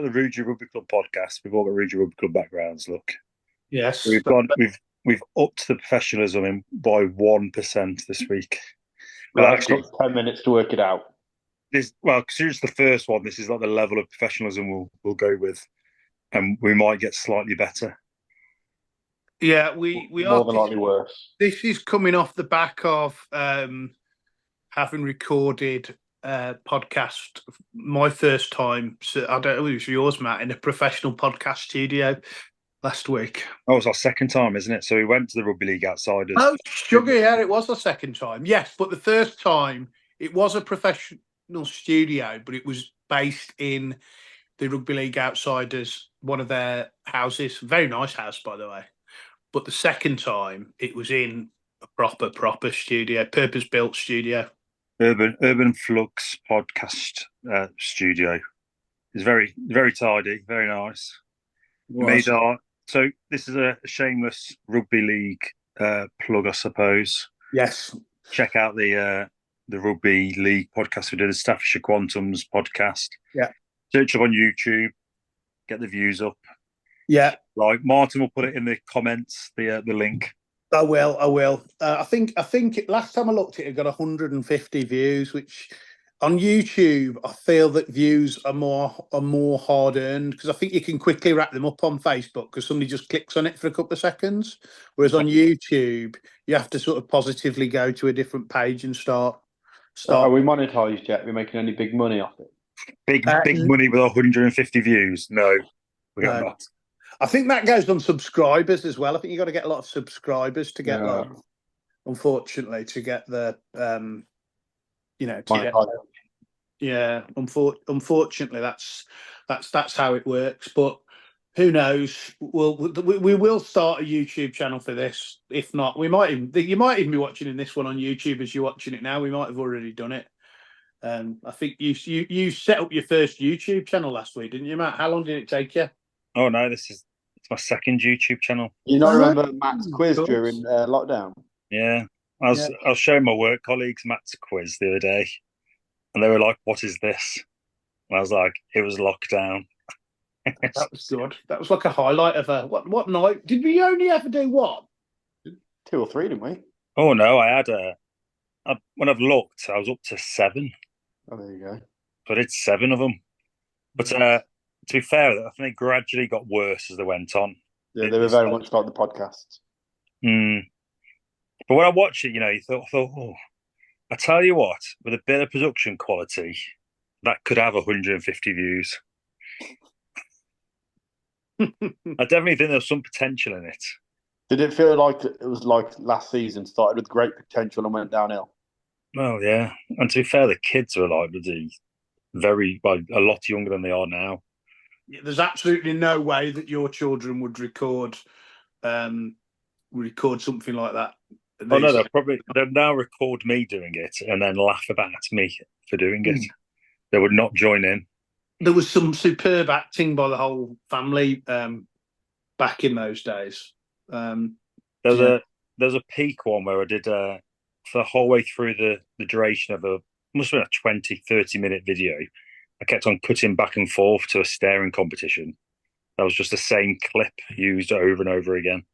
The Rugeley Rugby Club podcast. We've all got Rugeley Rugby Club backgrounds. Look, Yes. we've upped the professionalism by 1% this week. Well, actually, 10 minutes to work it out. Because it's the first one. This is like the level of professionalism we'll go with, and we might get slightly better. Yeah, we more than likely worse. This is coming off the back of having recorded podcast, my first time. So I don't know if it was yours, Matt, in a professional podcast studio last week. Oh, it's our second time, isn't it? So we went to the Rugby League Outsiders. Oh, sugar, yeah, it was our second time. Yes, but the first time it was a professional studio, but it was based in the Rugby League Outsiders, one of their houses. Very nice house, by the way. But the second time it was in a proper studio, purpose-built studio. Urban Flux podcast studio. It's very, very tidy, very nice. So this is a shameless rugby league plug, I suppose. Yes. Check out the rugby league podcast we did, the Staffordshire Quantums podcast. Yeah. Search up on YouTube, get the views up. Yeah. Right, Martin will put it in the comments, the link. I will. I think last time I looked, it got 150 views, which on YouTube I feel that views are more hard earned, because I think you can quickly wrap them up on Facebook because somebody just clicks on it for a couple of seconds, whereas on YouTube you have to sort of positively go to a different page and start. Are we monetized yet? Are we making any big money off it? Big money with 150 views? No, we got that. I think that goes on subscribers as well. I think you got to get a lot of subscribers to get, unfortunately, to get the, unfortunately, that's how it works. But who knows? We will start a YouTube channel for this. If not, you might even be watching this one on YouTube as you're watching it now. We might have already done it. I think you set up your first YouTube channel last week, didn't you, Matt? How long did it take you? Oh no, it's my second YouTube channel. You not remember Matt's quiz during lockdown? Yeah, I was showing my work colleagues Matt's quiz the other day, and they were like, "What is this?" And I was like, "It was lockdown." That was good. That was like a highlight of what night? Did we only ever do one? 2 or 3, didn't we? Oh no, I had when I've looked, I was up to 7. Oh, there you go. So I did 7 of them, but. To be fair, I think they gradually got worse as they went on. Yeah, they were very much like the podcasts. But when I watched it, you thought, oh, I tell you what, with a bit of production quality, that could have 150 views. I definitely think there's some potential in it. Did it feel like it was like last season, started with great potential and went downhill? Oh, yeah. And to be fair, the kids were like a lot younger than they are now. There's absolutely no way that your children would record something like that. Oh no, they'll now record me doing it and then laugh about me for doing it. They would not join in. There was some superb acting by the whole family back in those days. There's a peak one where I did for the whole way through the duration of must have been a 20-30 minute video. I kept on cutting back and forth to a staring competition. That was just the same clip used over and over again.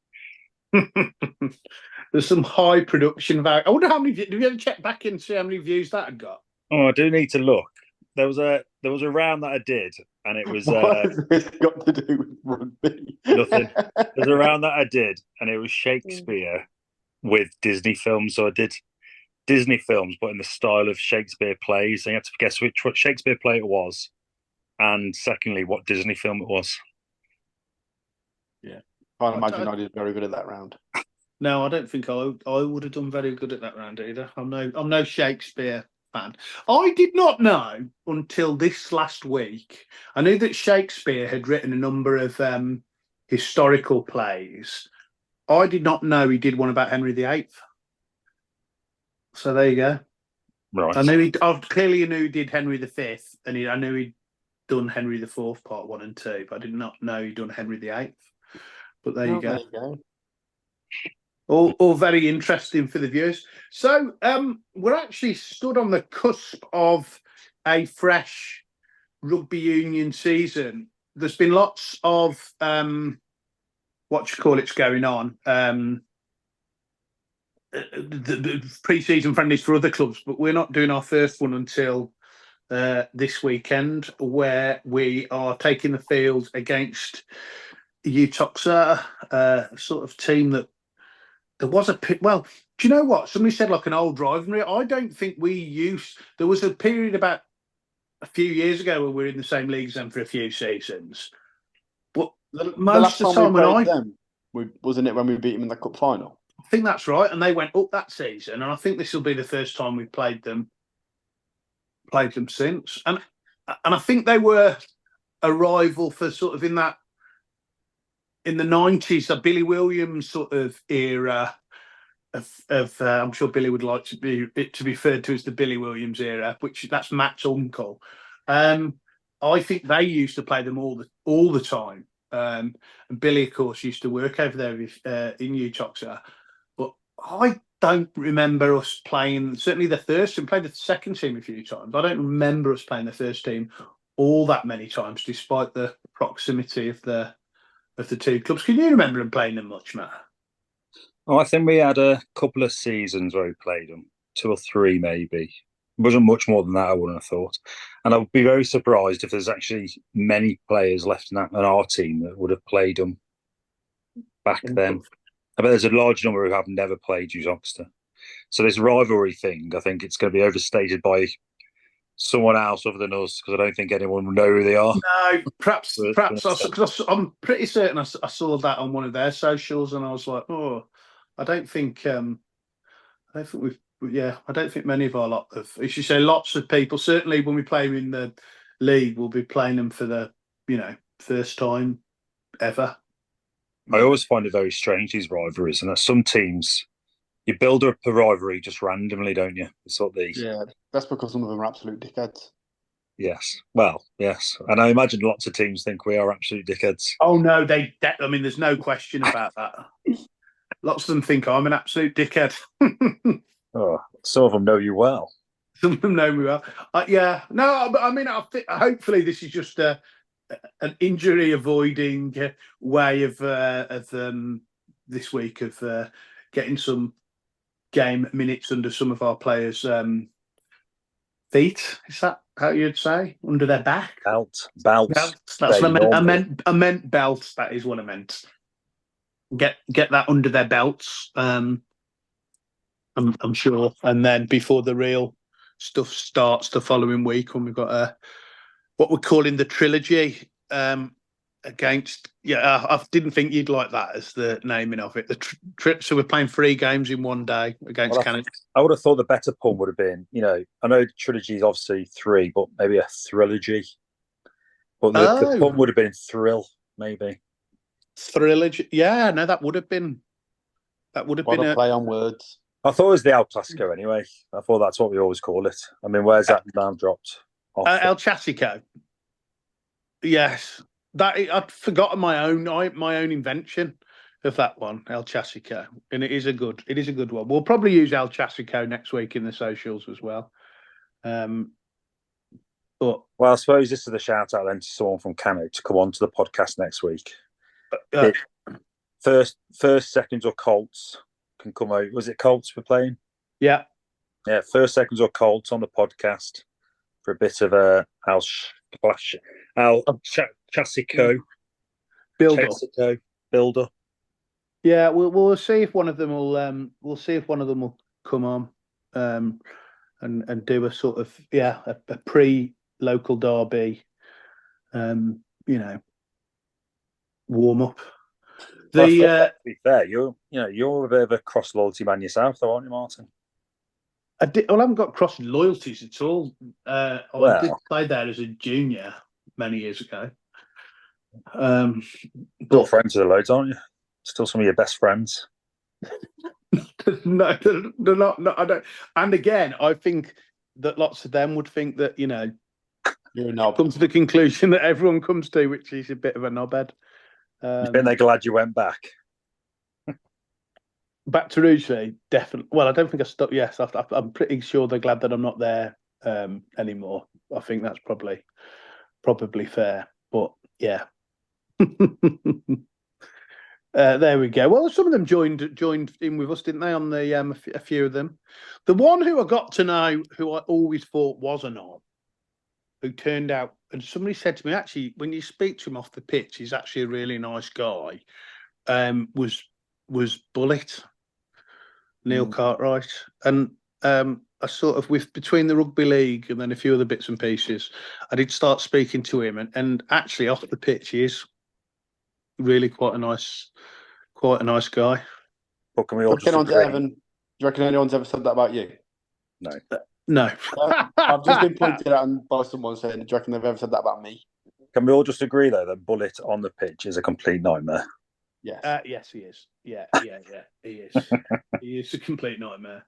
There's some high production value. I wonder how many. Did you ever check back and see how many views that had got? Oh, I do need to look. There was a round that I did, and it was. What has this got to do with rugby? Nothing. There's a round that I did, and it was Shakespeare with Disney films. So I did Disney films, but in the style of Shakespeare plays. And you had to guess what Shakespeare play it was, and secondly, what Disney film it was. Yeah, can't imagine I did very good at that round. No, I don't think I would have done very good at that round either. I'm no Shakespeare fan. I did not know until this last week. I knew that Shakespeare had written a number of historical plays. I did not know he did one about Henry VIII. So there you go. Right. I clearly knew he did Henry V, and I knew he'd done Henry IV, part 1 and 2, but I did not know he'd done Henry VIII. But there you go. There you go. All very interesting for the viewers. So we're actually stood on the cusp of a fresh rugby union season. there's been lots of it's going on. The pre-season friendlies for other clubs, but we're not doing our first one until this weekend, where we are taking the field against Utoxa, sort of team that there was a well. Do you know what? Somebody said like an old rivalry. I don't think there was a period about a few years ago where we were in the same league as them for a few seasons. But most of the time when wasn't it when we beat them in the cup final? I think that's right, and they went up that season, and I think this will be the first time we've played them since, and I think they were a rival for sort of in the 90s, the Billy Williams sort of era of I'm sure Billy would like to be referred to as the Billy Williams era, which that's Matt's uncle. I think they used to play them all the time, and Billy, of course, used to work over there in Utoxa. But I don't remember us playing, certainly the first team, played the second team a few times. I don't remember us playing the first team all that many times, despite the proximity of the two clubs. Can you remember them playing them much, Matt? Oh, I think we had a couple of seasons where we played them, 2 or 3 maybe. It wasn't much more than that, I wouldn't have thought. And I would be very surprised if there's actually many players left in our team that would have played them back then. I bet there's a large number who have never played Utoxa. So this rivalry thing, I think it's going to be overstated by someone else other than us, because I don't think anyone will know who they are. No, perhaps because I'm pretty certain I saw that on one of their socials, and I was like, oh, I don't think many of our lot of, as you say, lots of people. Certainly, when we play them in the league, we'll be playing them for the first time ever. I always find it very strange, these rivalries, and that some teams, you build up a rivalry just randomly, don't you? It's what that's because some of them are absolute dickheads. Yes. Well, yes. And I imagine lots of teams think we are absolute dickheads. Oh, no, I mean, there's no question about that. Lots of them think I'm an absolute dickhead. Oh, some of them know you well. Some of them know me well. Yeah. No, but I mean, hopefully this is just an injury-avoiding way of this week of getting some game minutes under some of our players' feet. Is that how you'd say? Under their back? Belts. That's what I meant. I meant belts. That is what I meant. Get that under their belts. I'm sure. And then before the real stuff starts the following week, when we've got what we're calling the trilogy against. Yeah, I didn't think you'd like that as the naming of it. So we're playing 3 games in one day against Canada. I would have thought the better pun would have been, I know trilogy is obviously 3, but maybe a thrilogy. But the pun would have been thrill, maybe. Thrilogy, yeah, no, that would have been a play on words. I thought it was the El Clasico anyway. I thought that's what we always call it. I mean, where's that now dropped? El Clasico. Yes, that I'd forgotten my own invention of that one, El Clasico, and it is a good one. We'll probably use El Clasico next week in the socials as well. But I suppose this is a shout out then to someone from Cano to come on to the podcast next week. First seconds or Colts can come out. Was it Colts we're playing? Yeah. First seconds or Colts on the podcast for a bit of a El Clasico builder. Yeah, we'll see if one of them will. We'll see if one of them will come on and do a sort of a pre-local derby. Warm up. To be fair, you're a bit of a cross loyalty man yourself, though, aren't you, Martin? I haven't got cross loyalties at all. I did play there as a junior many years ago. Still friends with the loads, aren't you? Still some of your best friends. No, they're not. No, I don't. And again, I think that lots of them would think that you're a knob. Come to the conclusion that everyone comes to, which is a bit of a knobhead. You think they're glad you went back? Back to Rugeley, definitely. Well, I don't think I stopped. Yes, I'm pretty sure they're glad that I'm not there anymore. I think that's probably fair. But Yeah. There we go. Well, some of them joined in with us, didn't they? On the a few of them. The one who I got to know, who I always thought was a knob, who turned out, and somebody said to me, actually, when you speak to him off the pitch, he's actually a really nice guy. Was Bullet, Neil Cartwright, and I sort of between the rugby league and then a few other bits and pieces, I did start speaking to him, and actually off the pitch, he is really quite a nice guy. But can we all just agree? Evan, do you reckon anyone's ever said that about you? No. No. I've just been pointed out by someone saying, do you reckon they've ever said that about me? Can we all just agree, though, that Bullet on the pitch is a complete nightmare? Yes. Yes, he is. Yeah. He is. He is a complete nightmare.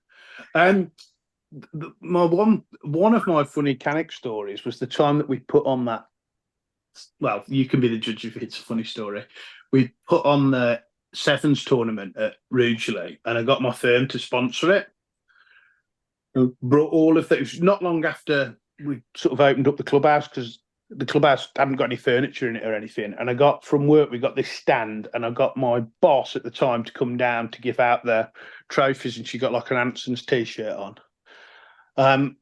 My one of my funny Canuck stories was the time that we put on that. Well, you can be the judge if it's a funny story. We put on the Sevens tournament at Rugeley, and I got my firm to sponsor it. I brought all of those. Not long after we sort of opened up the clubhouse, because the clubhouse hadn't got any furniture in it or anything. And I got from work, we got this stand, and I got my boss at the time to come down to give out the trophies, and she got like an Anson's t-shirt on.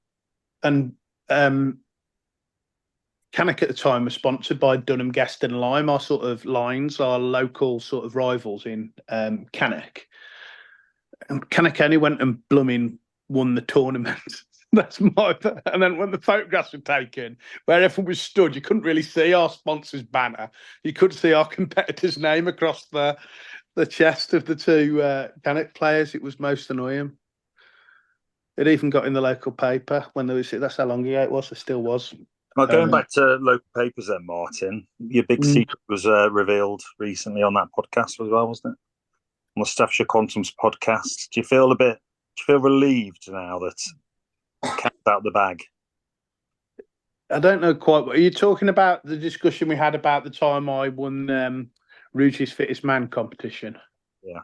Canuck at the time was sponsored by Dunham, Guest and Lyme, our sort of lines, our local sort of rivals in Canuck. And Canuck only went and blooming won the tournament. That's my. And then when the photographs were taken, where everyone was stood, you couldn't really see our sponsor's banner. You could see our competitor's name across the chest of the two Canuck players. It was most annoying. It even got in the local paper when there was. That's how long ago it was. It still was. Well, going back to local papers, then, Martin, your big secret was revealed recently on that podcast as well, wasn't it? On the Staffordshire Quantum's podcast. Do you feel relieved now that cat's out the bag? I don't know quite. Are you talking about the discussion we had about the time I won Rugeley's Fittest Man competition? Yeah.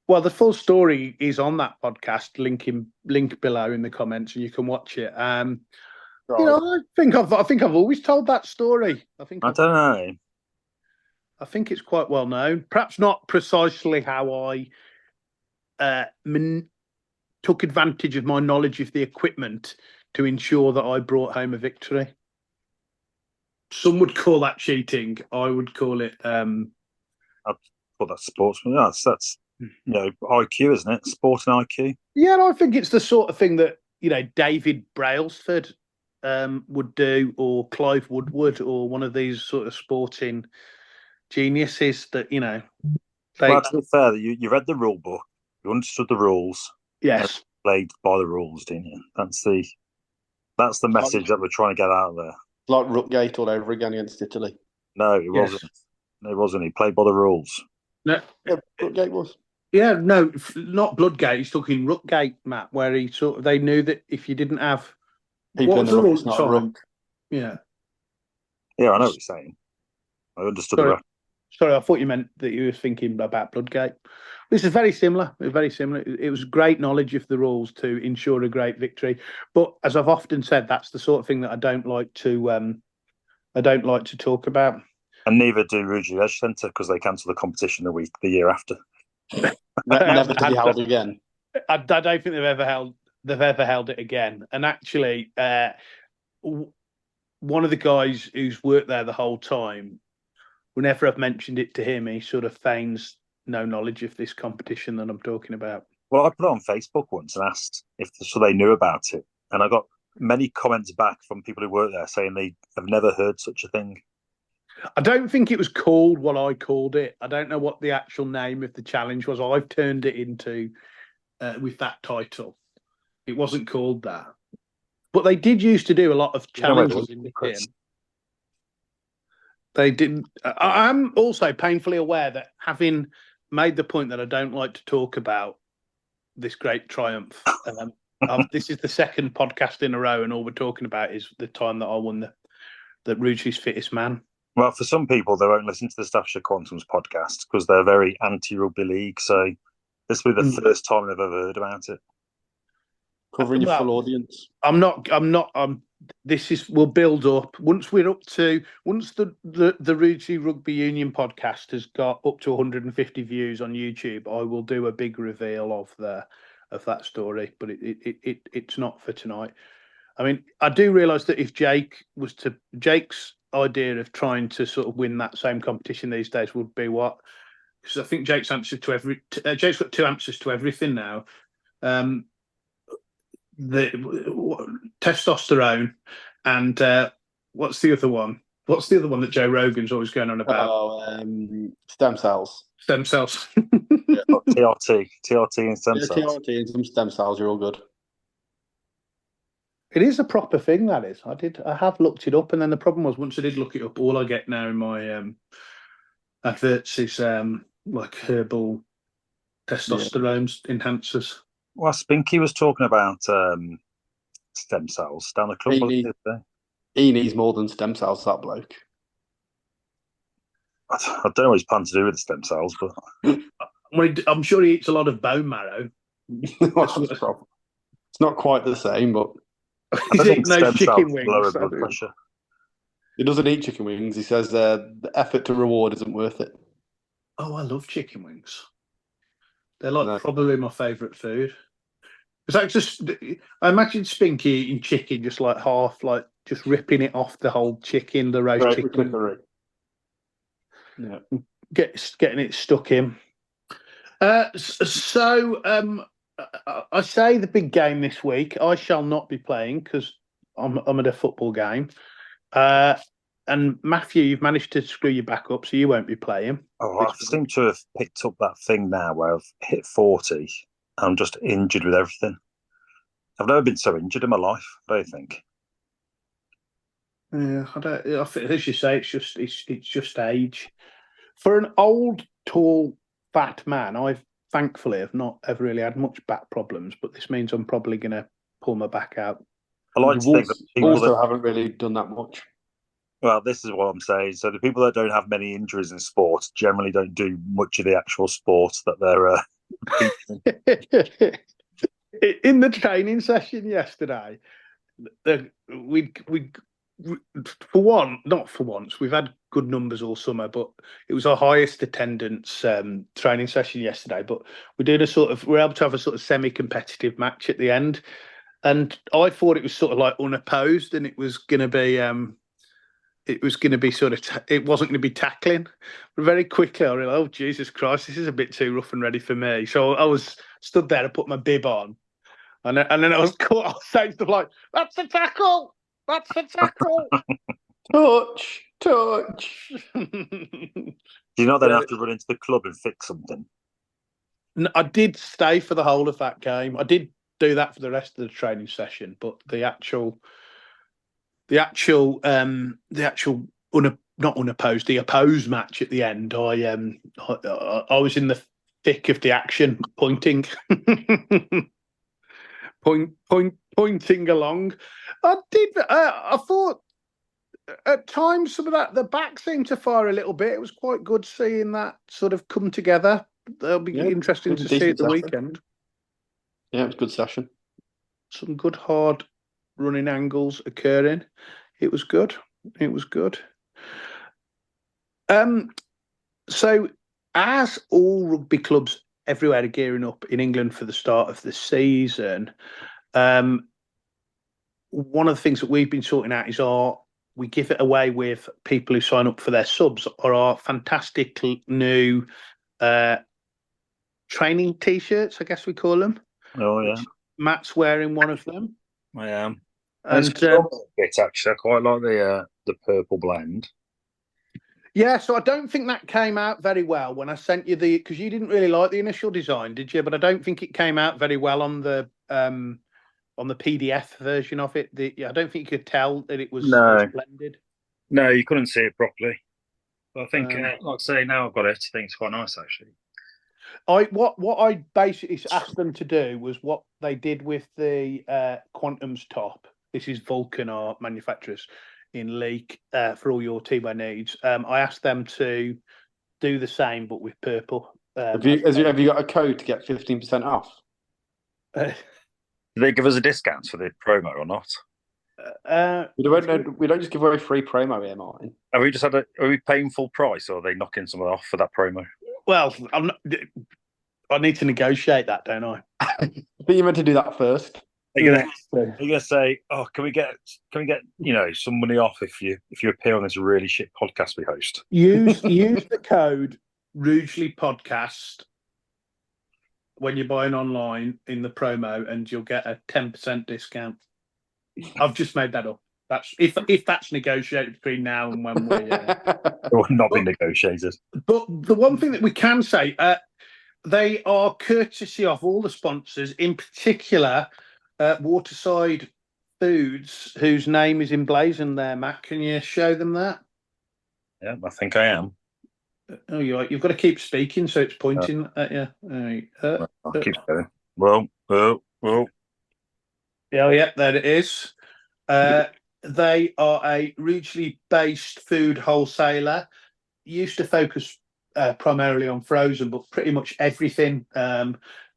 Well, the full story is on that podcast. Link below in the comments, and you can watch it. Right. You know, I think I've always told that story. I don't know. I think it's quite well known. Perhaps not precisely how I took advantage of my knowledge of the equipment to ensure that I brought home a victory. Some would call that cheating. I would call it. I'd call that sportsman. That's IQ, isn't it? Sport and IQ. Yeah, I think it's the sort of thing that David Brailsford would do, or Clive Woodward, or one of these sort of sporting geniuses that Well, to be fair, you read the rule book, you understood the rules, yes, played by the rules, didn't you? That's the message that we're trying to get out of there. Like Rookgate all over again against Italy. No, it wasn't. It wasn't. He played by the rules. No, Rookgate was. Yeah, no, not Bloodgate. He's talking Rookgate, Matt, where they knew that if you didn't have people in the rook, it's not a rook. Yeah. Yeah, I know what you're saying. I understood the reference. Sorry, I thought you meant that you were thinking about Bloodgate. This is very similar. It was great knowledge of the rules to ensure a great victory. But as I've often said, that's the sort of thing that I don't like to talk about. And neither do Rugeley Edge Centre, because they cancelled the competition the year after. Never to be held again. I don't think they've ever held it again. And actually, one of the guys who's worked there the whole time, whenever I've mentioned it to him, he sort of feigns no knowledge of this competition that I'm talking about. Well, I put it on Facebook once and asked so they knew about it. And I got many comments back from people who work there saying they have never heard such a thing. I don't think it was called what I called it. I don't know what the actual name of the challenge was. I've turned it into with that title. It wasn't called that. But they did used to do a lot of challenges in the game. They didn't. I'm also painfully aware that, having made the point that I don't like to talk about this great triumph, this is the second podcast in a row, and all we're talking about is the time that I won the Rugeley's Fittest Man. Well, for some people, they won't listen to the Staffordshire Quantum's podcast because they're very anti-rugby league. So this will be the first time they've ever heard about it. Covering your full audience. I'm we'll build up once the Rugeley Rugby Union podcast has got up to 150 views on YouTube. I will do a big reveal of that story, but it's not for tonight. I mean, I do realise that if Jake's idea of trying to sort of win that same competition these days would be what? Because I think Jake's got two answers to everything now. The testosterone and what's the other one? What's the other one that Joe Rogan's always going on about? Stem cells. Stem cells. TRT and stem cells. TRT and some stem cells are all good. It is a proper thing, that is. I have looked it up, and then the problem was once I did look it up, all I get now in my adverts is like herbal testosterone enhancers. Well, Spinky was talking about stem cells down the club. He needs more than stem cells, that bloke. I don't know what he's planning to do with the stem cells, but I'm sure he eats a lot of bone marrow. It's not quite the same, but he's eating those chicken wings. Lower blood pressure. He doesn't eat chicken wings. He says the effort to reward isn't worth it. Oh, I love chicken wings. They're probably my favourite food. I imagine Spinky eating chicken just like half, like just ripping it off the whole chicken, the roast chicken. Yeah, getting it stuck in. I say the big game this week. I shall not be playing because I'm at a football game. And Matthew, you've managed to screw your back up, so you won't be playing. Oh, I seem to have picked up that thing now where I've hit 40. I'm just injured with everything. I've never been so injured in my life, I don't think. Yeah, I think, as you say, it's just age. For an old, tall, fat man, I've thankfully have not ever really had much back problems, but this means I'm probably going to pull my back out. I like to think that people also haven't really done that much. Well, this is what I'm saying. So the people that don't have many injuries in sport generally don't do much of the actual sport that they're in the training session yesterday, we for once we've had good numbers all summer, but it was our highest attendance training session yesterday. But we're able to have a sort of semi-competitive match at the end, and I thought it was sort of like unopposed, and it was going to be it wasn't going to be tackling. But very quickly I realised, oh Jesus Christ, this is a bit too rough and ready for me. So I was stood there, I put my bib on, and then I was caught. I was saying stuff like, "That's a tackle! That's a tackle! touch!" Do you not then have to run into the club and fix something? I did stay for the whole of that game. I did do that for the rest of the training session, but the opposed match at the end, I was in the thick of the action, pointing along. I thought at times some of that, the back seemed to fire a little bit. It was quite good seeing that sort of come together. That'll be interesting to see at the weekend. Yeah, it was a good session. Some good hard running angles occurring. It was good. So as all rugby clubs everywhere are gearing up in England for the start of the season, one of the things that we've been sorting out is we give it away with people who sign up for their subs, or our fantastic new training T-shirts, I guess we call them. Oh yeah, Matt's wearing one of them. I am. And bit actually, I quite like the purple blend. Yeah, so I don't think that came out very well when I sent you because you didn't really like the initial design, did you? But I don't think it came out very well on the PDF version of it. I don't think you could tell that it was blended. No, you couldn't see it properly. But I think, like I say, now I've got it. I think it's quite nice actually. What I basically asked them to do was what they did with the Quantum's top. This is Vulcan, our manufacturers in Leek, for all your teamwear needs. I asked them to do the same, but with purple. Have you got a code to get 15% off? Did they give us a discount for the promo or not? We don't just give away free promo here, Martin. Have we are we paying full price, or are they knocking someone off for that promo? Well, I need to negotiate that, don't I? I think you meant to do that first. Are you gonna say, "Oh, can we get some money off if you appear on this really shit podcast we host?" Use the code RugeleyPodcast when you're buying online in the promo, and you'll get a 10% discount. I've just made that up. That's if that's negotiated between now and when we. It will not be negotiated. But the one thing that we can say, they are courtesy of all the sponsors, in particular, Waterside Foods, whose name is emblazoned there. Matt, can you show them that? Yeah, I think I am. Oh, you've got to keep speaking, so it's pointing at you. I'll keep going. Well. Yeah, there it is. They are a regionally based food wholesaler. Used to focus primarily on frozen, but pretty much everything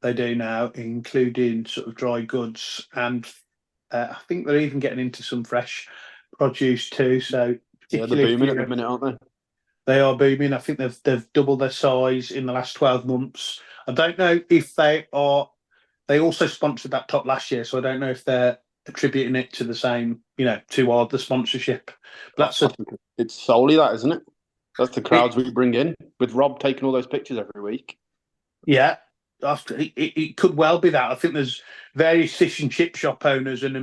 they do now, including sort of dry goods, and I think they're even getting into some fresh produce too. So they're booming at the minute, aren't they? They are booming. I think they've doubled their size in the last 12 months. I don't know if they are. They also sponsored that top last year, so I don't know if they're attributing it to the same, to the sponsorship. But it's solely that, isn't it? That's the crowds we bring in, with Rob taking all those pictures every week. Yeah, it could well be that. I think there's various fish and chip shop owners and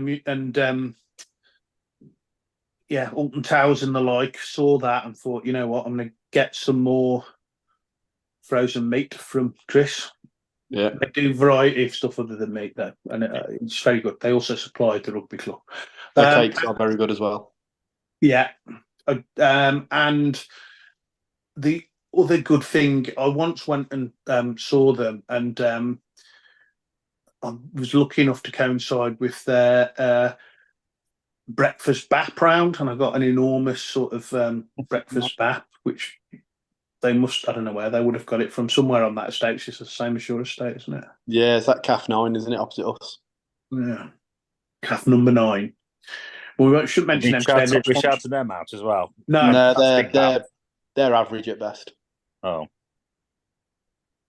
Alton Towers and the like saw that and thought, you know what, I'm going to get some more frozen meat from Chris. Yeah, they do variety of stuff other than meat though, and it's very good. They also supply the rugby club. Their cakes are very good as well. Yeah, and the other good thing, I once went and saw them, and I was lucky enough to coincide with their breakfast bap round, and I got an enormous sort of breakfast bap, which they must, I don't know where they would have got it from, somewhere on that estate. It's the same as your estate, isn't it? Yeah, it's that Calf 9, isn't it, opposite us? Yeah. Calf number 9. Well, we shouldn't mention them. We shouted them out as well. No, they're average at best. Oh.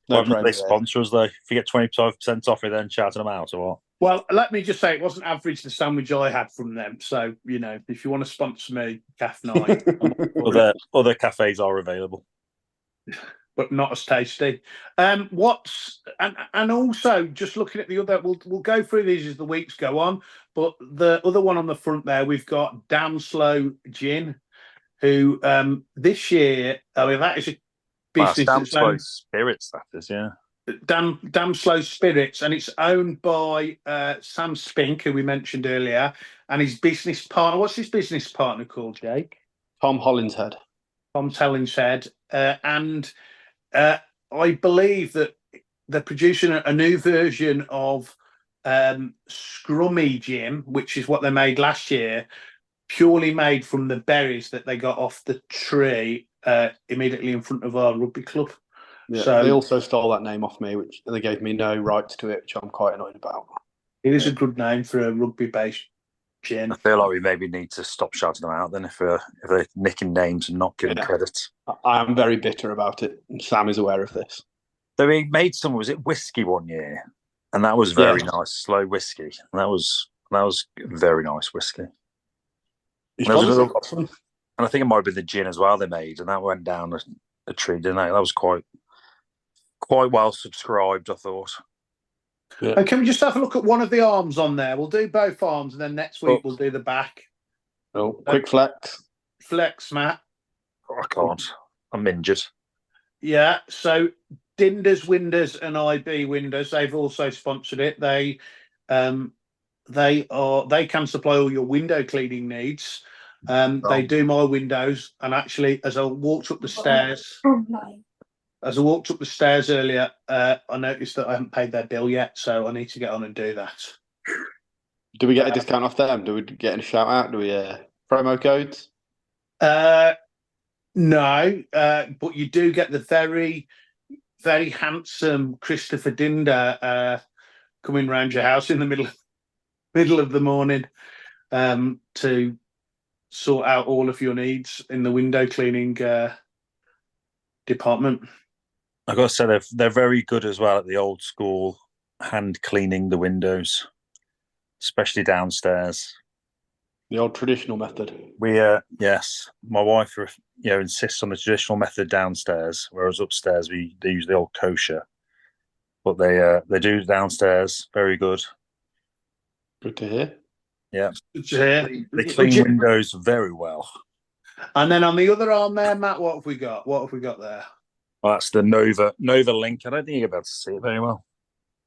No, why they sponsor us though? If you get 25% off it, then shouting them out or what? Well, let me just say it wasn't average the sandwich I had from them. So, if you want to sponsor me, Calf 9. Other cafes are available, but not as tasty. And also just looking at the other, we'll go through these as the weeks go on. But the other one on the front there, we've got Damn Slow Gin, who this year, that is a business. Damn Slow Spirits, that is, yeah. Damn Slow Spirits, and it's owned by Sam Spink, who we mentioned earlier, and his business partner. What's his business partner called, Jake? Tom Hollinshead. Tom Hollinshead, and I believe that they're producing a new version of Scrummy Gin, which is what they made last year, purely made from the berries that they got off the tree immediately in front of our rugby club. Yeah, so they also stole that name off me, which they gave me no rights to it, which I'm quite annoyed about. It is a good name for a rugby-based gin. I feel like we maybe need to stop shouting them out then if they're nicking names and not giving credit. I am very bitter about it, and Sam is aware of this. They made some, was it whiskey one year? And that was very nice, slow whiskey. And that was very nice whiskey. And I think it might have been the gin as well they made, and that went down a tree, didn't it? That was quite well subscribed, I thought. Yeah. Can we just have a look at one of the arms on there? We'll do both arms, and then next week we'll do the back. Oh, quick flex. Flex, Matt. Oh, I can't. I'm injured. Yeah, so Dinders Windows and IB Windows, they've also sponsored it. They can supply all your window cleaning needs. They do my windows, and actually, as I walked up the stairs earlier, I noticed that I haven't paid their bill yet, so I need to get on and do that. Do we get a discount off them? Do we get a shout out? Do we promo codes? No, but you do get the very, very handsome Christopher Dinder coming round your house in the middle of the morning. to sort out all of your needs in the window cleaning department. I've got to say they're very good as well at the old school hand cleaning the windows, especially downstairs. The old traditional method. Yes, my wife insists on the traditional method downstairs, whereas upstairs they use the old kosher. But they do downstairs very good. Good to hear. Yeah, Good to hear. They clean windows very well. And then on the other arm there, Matt, what have we got? What have we got there? Well, that's the Nova Link. I don't think you're able to see it very well.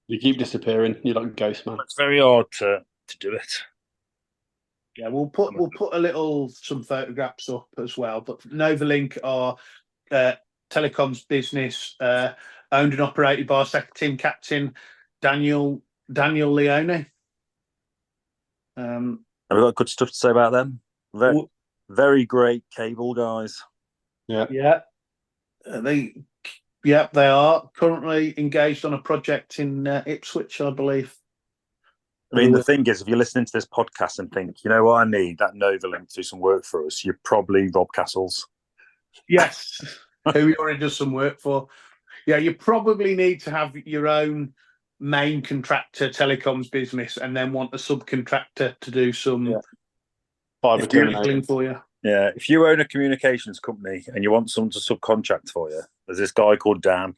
You keep disappearing. You're like a ghost man. It's very hard to do it. Yeah, we'll put some photographs up as well. But Novalink are telecoms business owned and operated by second team captain Daniel Leone. Have we got good stuff to say about them? Very great cable guys. Yeah. They are currently engaged on a project in Ipswich, I believe. I mean, the thing is, if you're listening to this podcast and think, you know what, I need that Novalink to do some work for us, you're probably Rob Castles. Yes, who he already does some work for. Yeah, you probably need to have your own main contractor telecoms business and then want a subcontractor to do some fibre terminating for you. Yeah, if you own a communications company and you want someone to subcontract for you, there's this guy called Dan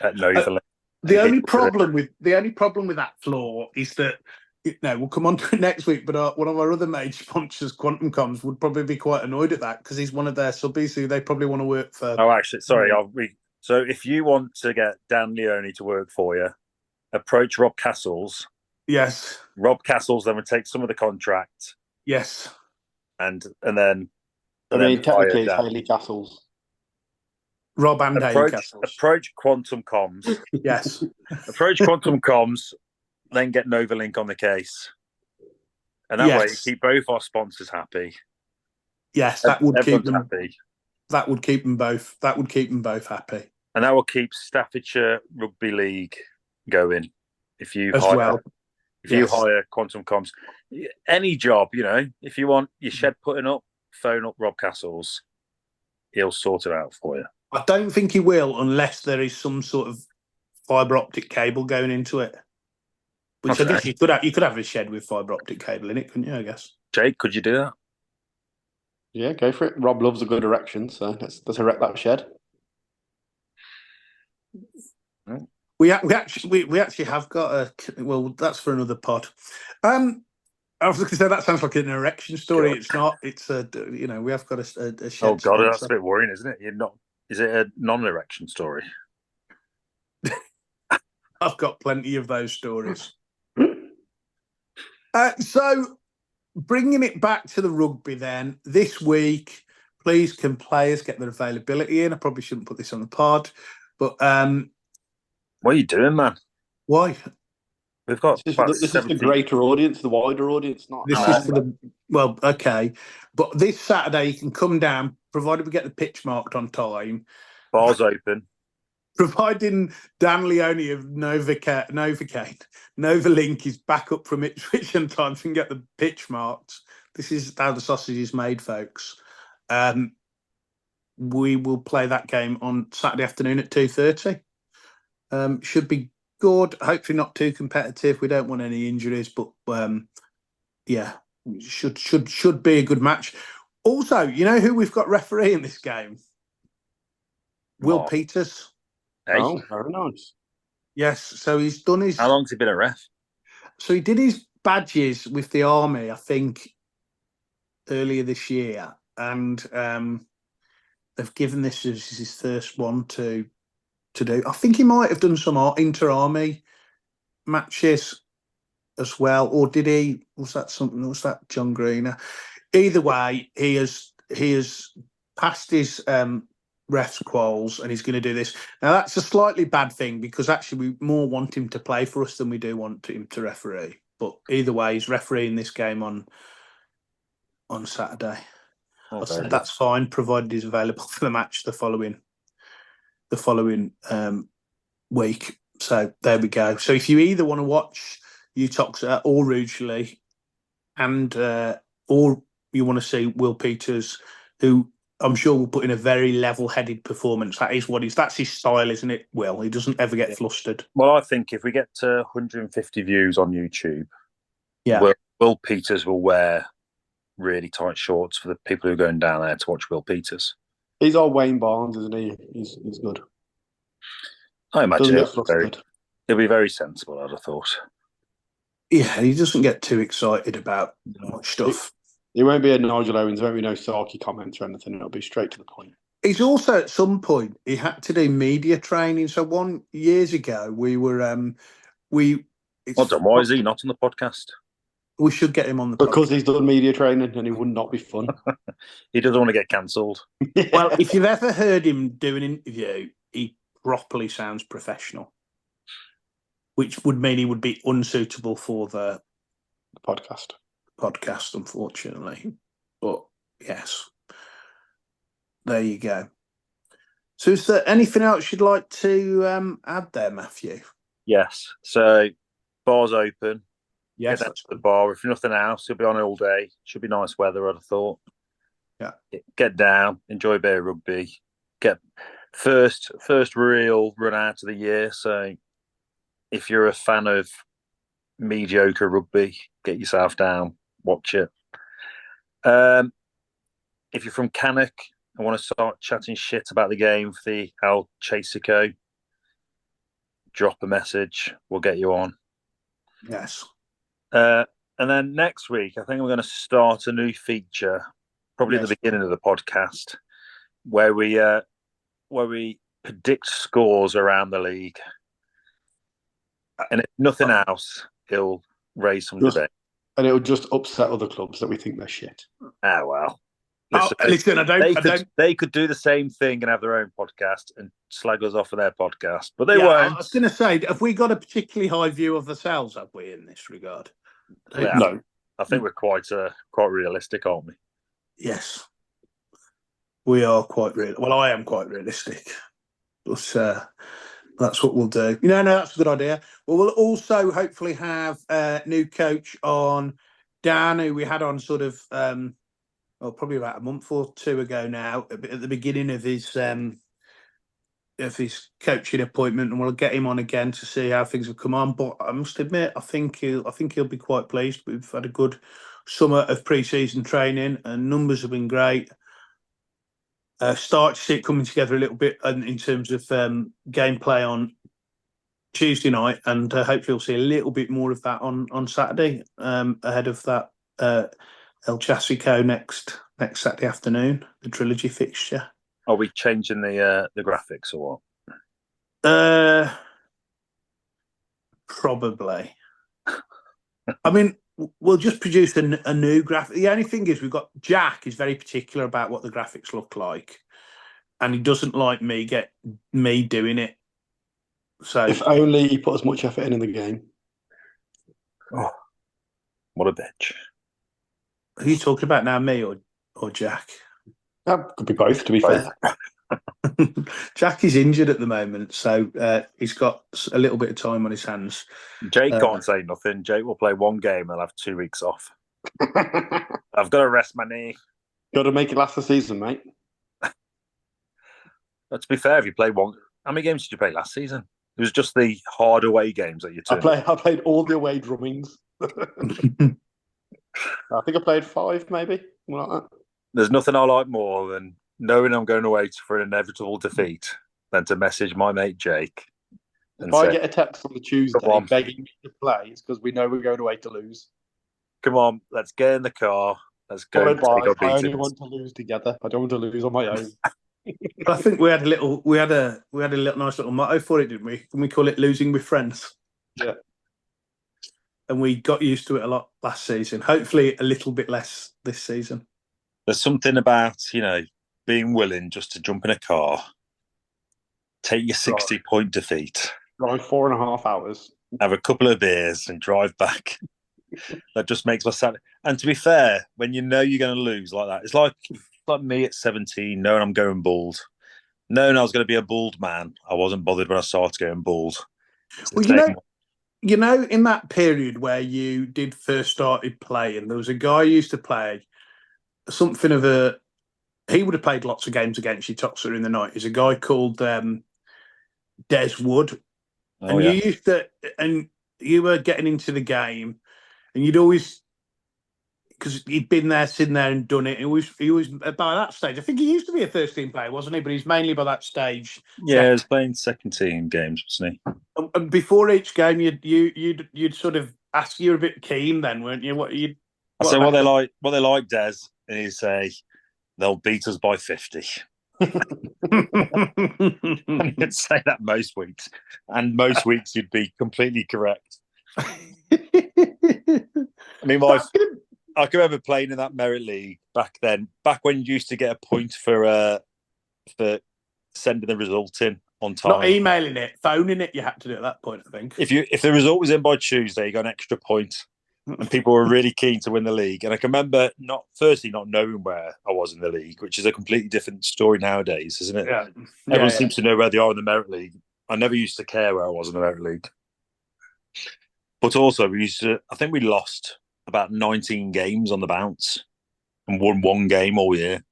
at Novalink. The only problem with that flaw is that we'll come on to it next week. But one of our other major sponsors, Quantum Comms, would probably be quite annoyed at that because he's one of their subbies who they probably want to work for. Oh, actually, sorry. So if you want to get Dan Leone to work for you, approach Rob Castles. Yes. Rob Castles then would take some of the contract. Yes. And then. Technically, it's Haley Castles. Rob and Haley Castles. Approach Quantum Comms. Yes. Approach Quantum Comms, then get Novalink on the case. And that way, keep both our sponsors happy. Yes, that would keep them happy. That would keep them both. That would keep them both happy. And that will keep Staffordshire Rugby League going. If you hire Quantum Comms, any job, if you want your shed putting up, phone up Rob Castles. He'll sort it out for you. I don't think he will unless there is some sort of fibre optic cable going into it. Which I guess you could have a shed with fibre optic cable in it, couldn't you, I guess? Jake, could you do that? Yeah, go for it. Rob loves a good erection, so let's erect that shed. We actually have got that's for another pod. I was going to say that sounds like an erection story. God. It's not. It's we have got a shed. Oh God, that's a bit worrying, isn't it? You're not. Is it a non-erection story? I've got plenty of those stories. So, bringing it back to the rugby then, this week, please can players get their availability in? I probably shouldn't put this on the pod, but... what are you doing, man? Why? We've got this is the greater audience, the wider audience. Not this is for the... Well, okay. But this Saturday, you can come down, provided we get the pitch marked on time. Bars open. Providing Dan Leone of Novalink is back up from Ipswich in time and get the pitch marked. This is how the sausage is made, folks. We will play that game on Saturday afternoon at 2:30. Should be good. Hopefully not too competitive. We don't want any injuries, but should be a good match. Also, you know who we've got refereeing this game? Will Peters. Hey. Oh, very nice. Yes, so he's done his... How long's he been a ref? So he did his badges with the Army, I think, earlier this year. And they've given this as his first one to do. I think he might have done some inter-Army matches as well. Or did he... Was that John Greener? Either way, he has passed his... refs quals, and he's going to do this. Now, that's a slightly bad thing because actually we more want him to play for us than we do want him to referee. But either way, he's refereeing this game on Saturday. I said that's fine, provided he's available for the match the following week. So there we go. So if you either want to watch Utoxa or Rugeley, and or you want to see Will Peters, who I'm sure will put in a very level-headed performance. That's his style, isn't it, Will? He doesn't ever get flustered. Well, I think if we get to 150 views on YouTube, Yeah. Will Peters will wear really tight shorts for the people who are going down there to watch Will Peters. He's our Wayne Barnes, isn't he? He's good. I imagine he'll be very sensible, I'd have thought. Yeah, he doesn't get too excited about much stuff. He won't be a Nigel Owens, there won't be no Sarky comments or anything. It'll be straight to the point. He's also, at some point, he had to do media training. So years ago, we were Well done. Why is he not on the podcast? We should get him on the because podcast. He's done media training and he would not be fun. He doesn't want to get cancelled. Well, if you've ever heard him do an interview, he properly sounds professional, which would mean he would be unsuitable for the podcast, unfortunately. But yes, there you go. So is there anything else you'd like to add there, Matthew? Yes. So bar's open. Yes, get down to the bar. If nothing else, you'll be on all day. Should be nice weather, I'd have thought. Yeah. Get down, enjoy a bit of rugby. Get first real run out of the year. So if you're a fan of mediocre rugby, get yourself down, watch it. If you're from Cannock and want to start chatting shit about the game for the El Chasico, drop a message. We'll get you on. Yes. And then next week, I think we're going to start a new feature, probably at the beginning of the podcast, where we predict scores around the league. And if nothing else, it'll raise some debate. And it'll just upset other clubs that we think they're shit. Ah, well. Listen, they could do the same thing and have their own podcast and slag us off for their podcast, but they won't. I was going to say, have we got a particularly high view of ourselves, have we, in this regard? Yeah, no. I think we're quite realistic, aren't we? Yes. We are quite real. Well, I am quite realistic. But that's what we'll do. No, that's a good idea. Well, we'll also hopefully have a new coach on Dan, who we had on sort of... probably about a month or two ago now, at the beginning of his coaching appointment, and we'll get him on again to see how things have come on. But I must admit, I think he'll be quite pleased. We've had a good summer of pre-season training, and numbers have been great. Start to see it coming together a little bit in terms of gameplay on Tuesday night, and hopefully we'll see a little bit more of that on Saturday ahead of that. El Chasico next Saturday afternoon, the trilogy fixture. Are we changing the graphics or what? Probably. I mean, we'll just produce a new graphic. The only thing is, we've got Jack is very particular about what the graphics look like, and he doesn't like me doing it. So if only he put as much effort in the game. Oh, what a bitch. Who are you talking about now, me or Jack? That could be both, to be fair. Jack is injured at the moment, so he's got a little bit of time on his hands. Jake can't say nothing. Jake will play one game and I'll have 2 weeks off. I've got to rest my knee. Got to make it last the season, mate. But to be fair, if you play one... How many games did you play last season? It was just the hard away games that you took. I played all the away drummings. I think I played 5, maybe, something like that. There's nothing I like more than knowing I'm going away for an inevitable defeat than to message my mate Jake. If I get a text on the Tuesday begging me to play, it's because we know we're going away to lose. Come on, let's get in the car. Let's go. I only want to lose together. I don't want to lose on my own. I think we had a nice little motto for it, didn't we? Can we call it losing with friends? Yeah. And we got used to it a lot last season. Hopefully a little bit less this season. There's something about, being willing just to jump in a car, take your 60-point defeat, drive 4.5 hours, have a couple of beers and drive back. That just makes my Saturday. And to be fair, when you know you're going to lose like that, it's like me at 17, knowing I'm going bald. Knowing I was going to be a bald man, I wasn't bothered when I started going bald. Well, you know, in that period where you did first started playing, there was a guy who used to play something of a. He would have played lots of games against you, Toxer, in the night. He's a guy called Des Wood, Oh, and yeah. you used to, and you were getting into the game, and you'd always, because he'd been there, sitting there, and done it. He was by that stage. I think he used to be a first team player, wasn't he? But he's mainly by that stage. Yeah, he was playing second team games, wasn't he? And before each game, you'd sort of ask. You were a bit keen then, weren't you? I say what they like, Des, and he'd say they'll beat us by 50. And he'd say that most weeks, and most weeks you'd be completely correct. I mean, I can remember playing in that Merit League back then, back when you used to get a point for sending the result in on time. Not emailing it, phoning it. You had to do at that point, I think. If the result was in by Tuesday, you got an extra point, and people were really keen to win the league. And I can remember not knowing where I was in the league, which is a completely different story nowadays, isn't it? Yeah. Everyone seems to know where they are in the Merit League. I never used to care where I was in the Merit League. But also, I think we lost about 19 games on the bounce and won one game all year.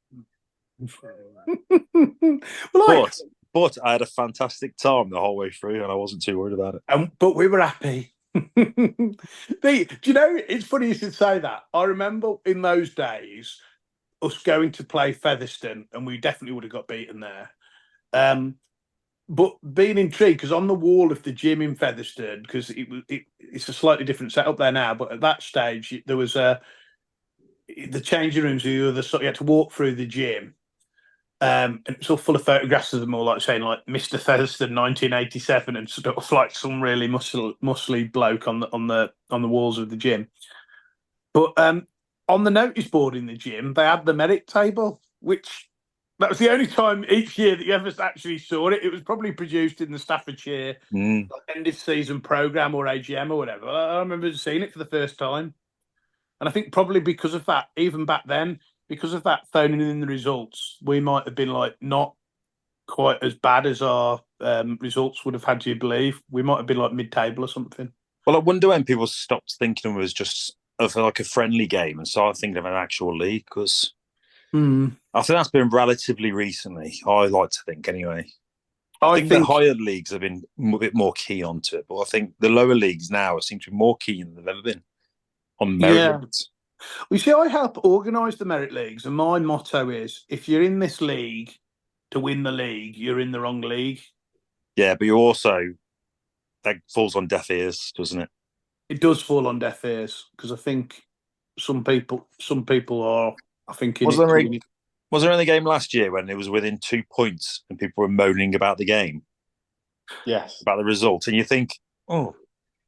But I had a fantastic time the whole way through, and I wasn't too worried about it. But we were happy. Do you know, it's funny you should say that. I remember in those days us going to play Featherstone, and we definitely would have got beaten there. But being intrigued, because on the wall of the gym in Featherstone, because it's a slightly different setup there now, but at that stage there was the changing rooms. You had to walk through the gym, and it's all full of photographs of them all, like saying like Mr. Featherstone 1987, and stuff like some really muscly bloke on the walls of the gym. But on the notice board in the gym, they had the merit table, which. That was the only time each year that you ever actually saw it. It was probably produced in the Staffordshire end of season programme or AGM or whatever. I remember seeing it for the first time. And I think probably because of that, even back then, because of that phoning in the results, we might have been like not quite as bad as our results would have had you believe. We might have been like mid-table or something. Well, I wonder when people stopped thinking it was just of like a friendly game and started thinking of an actual league, because I think that's been relatively recently. I like to think, anyway. I think the higher leagues have been a bit more keen onto it, but I think the lower leagues now seem to be more keen than they've ever been on merit leagues. Well, you see, I help organise the merit leagues, and my motto is: if you're in this league to win the league, you're in the wrong league. Yeah, but you also that falls on deaf ears, doesn't it? It does fall on deaf ears, because I think some people are. I think was there any game last year when it was within 2 points and people were moaning about the game? Yes, about the result, and you think, oh,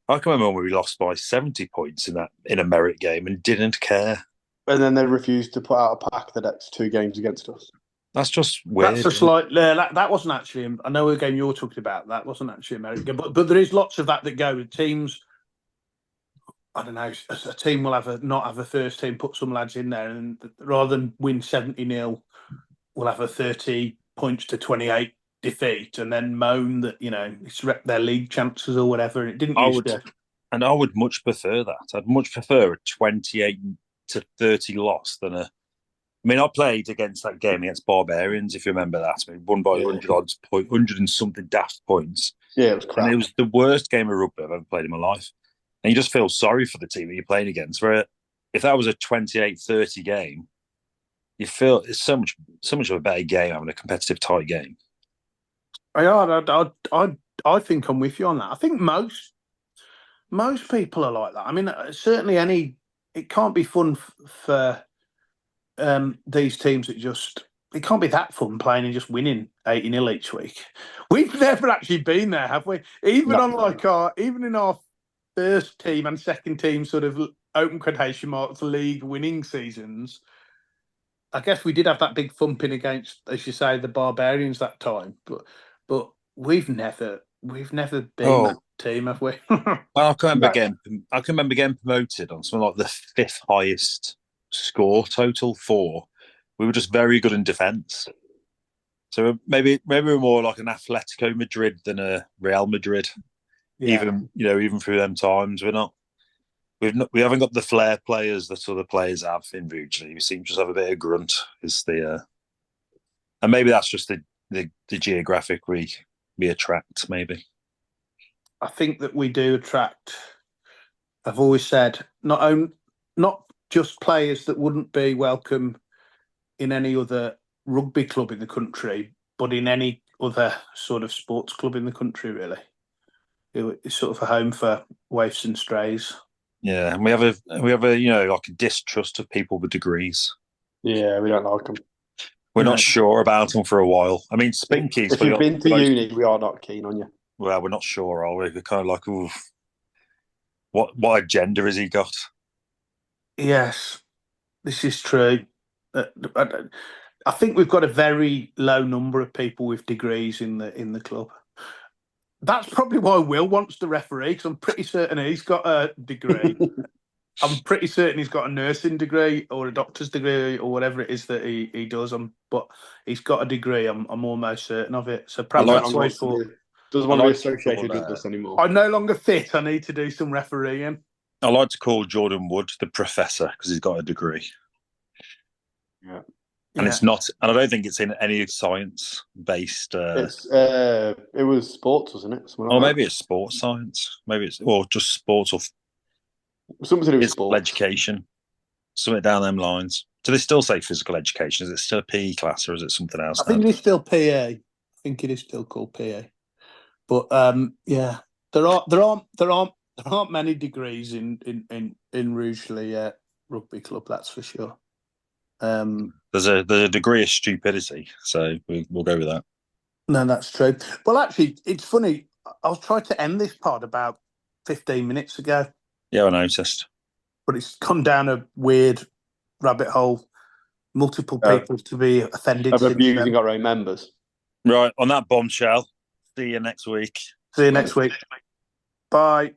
I can remember when we lost by 70 points in a merit game and didn't care. And then they refused to put out a pack the next 2 games against us. That's just weird. That's a slight. That wasn't actually. I know a game you're talking about. That wasn't actually a merit game, but there is lots of that go with teams. I don't know. A team will not have a first team, put some lads in there, and rather than win 70-0, we'll have a 30 points to 28 defeat, and then moan that it's wrecked their league chances or whatever. It didn't. And I would much prefer that. I'd much prefer a 28 to 30 loss than a. I mean, I played against that game against Barbarians, if you remember that. I mean, won by 100 and something daft points. Yeah, it was crap. And it was the worst game of rugby I've ever played in my life. And you just feel sorry for the team that you're playing against. Where if that was a 28-30 game, you feel it's so much of a better game having a competitive tight game. I think I'm with you on that. I think most people are like that. I mean, certainly it can't be fun for these teams that it can't be that fun playing and just winning 80-0 each week. We've never actually been there, have we? Even in our first team and second team sort of open quotation marks league winning seasons, I guess we did have that big thumping against, as you say, the Barbarians that time. But we've never been that team, have we? I can remember getting promoted on something like the 5th highest score total for. We were just very good in defence. So maybe we're more like an Atletico Madrid than a Real Madrid Even through them times, we haven't got the flair players that other players have in Rugeley. We seem to just have a bit of grunt. And maybe that's just the geographic we attract. Maybe I think that we do attract. I've always said not just players that wouldn't be welcome in any other rugby club in the country, but in any other sort of sports club in the country. Really, it's sort of a home for waifs and strays. Yeah, and we have a like a distrust of people with degrees. Yeah, we don't like them. We're not sure about them for a while. I mean, Spinky's. If you've been to uni, we are not keen on you. Well, we're not sure, are we? We're kind of like, ooh, what agenda has he got? Yes, this is true. I think we've got a very low number of people with degrees in the club. That's probably why Will wants to referee, because I'm pretty certain he's got a degree. I'm pretty certain he's got a nursing degree or a doctor's degree or whatever it is that he does. But he's got a degree. I'm almost certain of it. So perhaps that's why he thought. Doesn't want to be associated with us anymore. I'm no longer fit. I need to do some refereeing. I like to call Jordan Wood the professor because he's got a degree. Yeah. And it's not, and I don't think it's in any science-based. It was sports, wasn't it? Maybe it's sports science. Maybe it's just sports or something to do with physical education. Something down them lines. Do they still say physical education? Is it still a PE class or is it something else? I think it is still PA. I think it is still called PA. But yeah, there aren't many degrees in Rugeley Rugby Club. That's for sure. There's a degree of stupidity, so we'll go with that. No, that's true. Well, actually, it's funny. I was trying to end this pod about 15 minutes ago. Yeah, I noticed. But it's gone down a weird rabbit hole. Multiple people to be offended. Of abusing our own members. Right, on that bombshell, see you next week. See you next week. Bye.